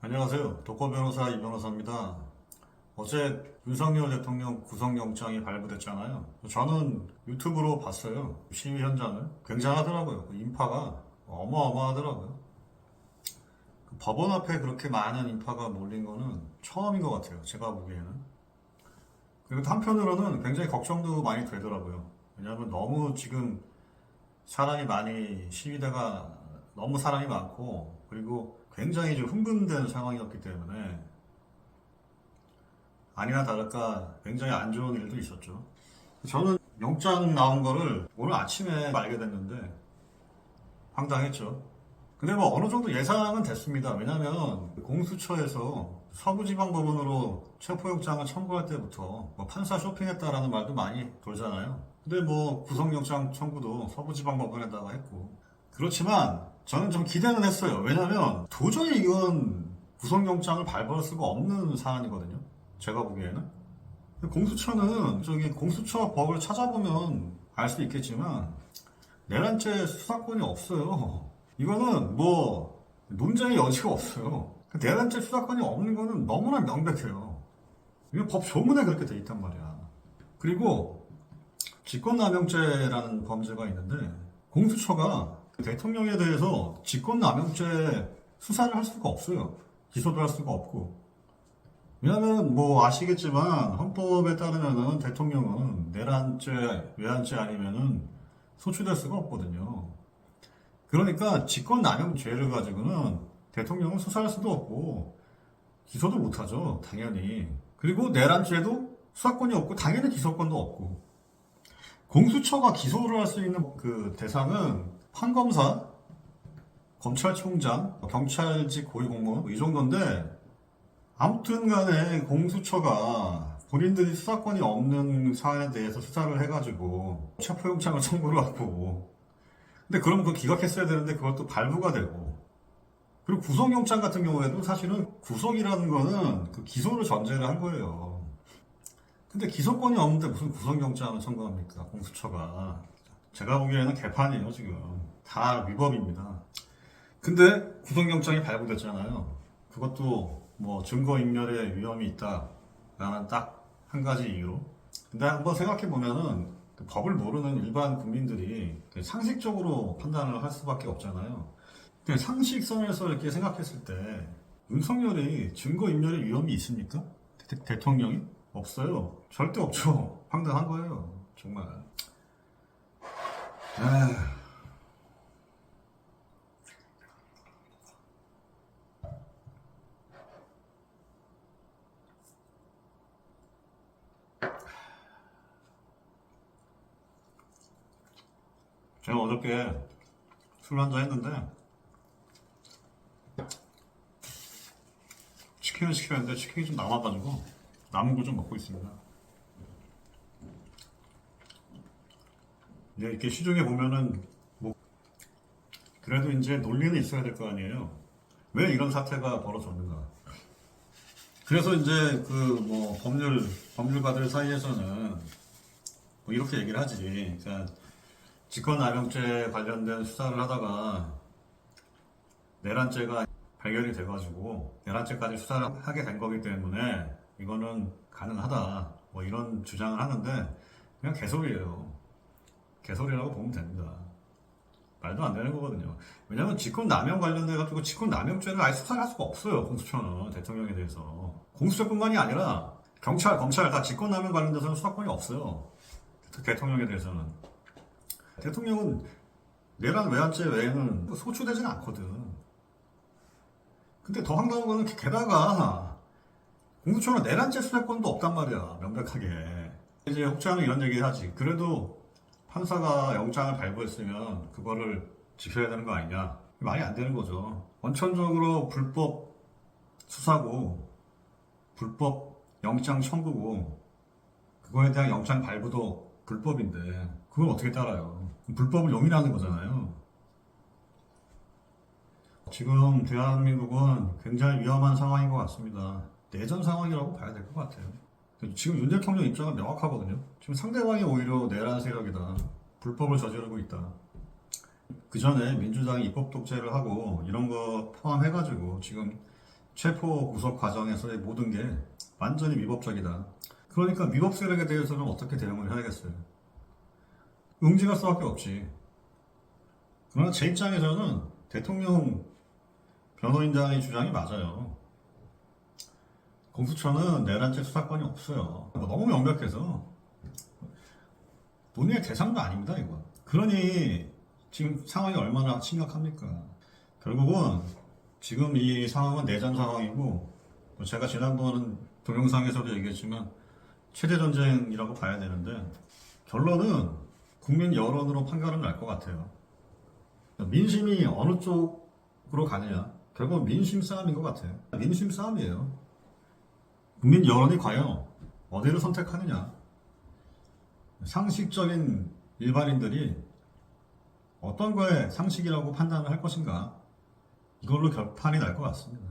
안녕하세요. 독거 변호사 이 변호사입니다. 어제 윤석열 대통령 구속영장이 발부됐잖아요. 저는 유튜브로 봤어요. 시위 현장을. 굉장하더라고요. 그 인파가 어마어마하더라고요. 그 법원 앞에 그렇게 많은 인파가 몰린 거는 처음인 것 같아요. 제가 보기에는. 그리고 또 한편으로는 굉장히 걱정도 많이 되더라고요. 왜냐하면 너무 지금 사람이 많이, 시위대가 너무 사람이 많고, 그리고 굉장히 좀 흥분된 상황이었기 때문에 아니나 다를까 굉장히 안 좋은 일도 있었죠. 저는 영장 나온 거를 오늘 아침에 알게 됐는데 황당했죠. 근데 뭐 어느 정도 예상은 됐습니다. 왜냐면 공수처에서 서부지방법원으로 체포영장을 청구할 때부터 뭐 판사 쇼핑했다라는 말도 많이 돌잖아요. 근데 뭐 구속영장 청구도 서부지방법원에다가 했고, 그렇지만 저는 좀 기대는 했어요. 왜냐면 도저히 이건 구속영장을 발부할 수가 없는 사안이거든요. 제가 보기에는. 공수처는 저기 공수처 법을 찾아보면 알 수 있겠지만 내란죄 수사권이 없어요. 이거는 뭐 논쟁의 여지가 없어요. 내란죄 수사권이 없는 거는 너무나 명백해요. 이거 법 조문에 그렇게 돼 있단 말이야. 그리고 직권남용죄라는 범죄가 있는데 공수처가 대통령에 대해서 직권남용죄 수사를 할 수가 없어요. 기소도 할 수가 없고. 왜냐면 뭐 아시겠지만 헌법에 따르면은 대통령은 내란죄, 외환죄 아니면은 소추될 수가 없거든요. 그러니까 직권남용죄를 가지고는 대통령은 수사할 수도 없고 기소도 못하죠, 당연히. 그리고 내란죄도 수사권이 없고 당연히 기소권도 없고. 공수처가 기소를 할 수 있는 그 대상은 판검사, 검찰총장, 경찰직 고위공무원 이 정도인데, 아무튼 간에 공수처가 본인들이 수사권이 없는 사안에 대해서 수사를 해가지고 체포영장을 청구를 하고, 근데 그럼 그거 기각했어야 되는데 그걸 또 발부가 되고, 그리고 구속영장 같은 경우에도 사실은 구속이라는 거는 그 기소를 전제를 한 거예요. 근데 기소권이 없는데 무슨 구속영장을 청구합니까, 공수처가. 제가 보기에는 개판이에요, 지금. 다 위법입니다. 근데 구속영장이 발부됐잖아요. 그것도 뭐 증거인멸의 위험이 있다라는 딱 한 가지 이유로. 근데 한번 생각해 보면은 그 법을 모르는 일반 국민들이 상식적으로 판단을 할 수밖에 없잖아요. 근데 상식선에서 이렇게 생각했을 때 윤석열이 증거인멸의 위험이 있습니까? 대통령이? 없어요. 절대 없죠. 황당한 거예요. 정말. 에휴. 제가 어저께 술 한잔 했는데 치킨을 시켰는데 치킨이 좀 남아가지고 남은 거 좀 먹고 있습니다. 이제 이렇게 시중에 보면은 뭐 그래도 이제 논리는 있어야 될 거 아니에요. 왜 이런 사태가 벌어졌는가. 그래서 이제 그 뭐 법률가들 사이에서는 뭐 이렇게 얘기를 하지. 그러니까 직권남용죄 관련된 수사를 하다가 내란죄가 발견이 돼가지고 내란죄까지 수사를 하게 된 거기 때문에 이거는 가능하다, 뭐 이런 주장을 하는데 그냥 개소리예요. 개소리라고 보면 됩니다. 말도 안 되는 거거든요. 왜냐면 직권남용 관련돼가지고 직권남용죄를 아예 수사를 할 수가 없어요, 공수처는. 대통령에 대해서. 공수처뿐만이 아니라 경찰, 검찰 다 직권남용 관련돼서는 수사권이 없어요, 대통령에 대해서는. 대통령은 내란 외환죄 외에는 소추되진 않거든. 근데 더 황당한 거는 게다가 공수처는 내란죄 수사권도 없단 말이야, 명백하게. 이제 혹자는 이런 얘기 하지. 그래도 판사가 영장을 발부했으면 그거를 지켜야 되는 거 아니냐. 말이 안 되는 거죠. 원천적으로 불법 수사고, 불법 영장 청구고, 그거에 대한 영장 발부도 불법인데, 그걸 어떻게 따라요? 불법을 용인하는 거잖아요. 지금 대한민국은 굉장히 위험한 상황인 것 같습니다. 내전 상황이라고 봐야 될 것 같아요. 지금 윤 대통령 입장은 명확하거든요. 지금 상대방이 오히려 내란 세력이다, 불법을 저지르고 있다. 그 전에 민주당이 입법 독재를 하고 이런 거 포함해가지고 지금 체포 구속 과정에서의 모든 게 완전히 위법적이다. 그러니까 위법 세력에 대해서는 어떻게 대응을 해야겠어요? 응징할 수밖에 없지. 그러나 제 입장에서는 대통령 변호인단의 주장이 맞아요. 공수처는 내란죄 수사권이 없어요. 너무 명백해서 논의의 대상도 아닙니다, 이거. 그러니 지금 상황이 얼마나 심각합니까? 결국은 지금 이 상황은 내전 상황이고, 제가 지난번 동영상에서도 얘기했지만 최대 전쟁이라고 봐야 되는데, 결론은 국민 여론으로 판가름 날 것 같아요. 민심이 어느 쪽으로 가느냐, 결국은 민심 싸움인 것 같아요. 민심 싸움이에요. 국민 여론이 과연 어디를 선택하느냐, 상식적인 일반인들이 어떤 거에 상식이라고 판단을 할 것인가, 이걸로 결판이 날 것 같습니다.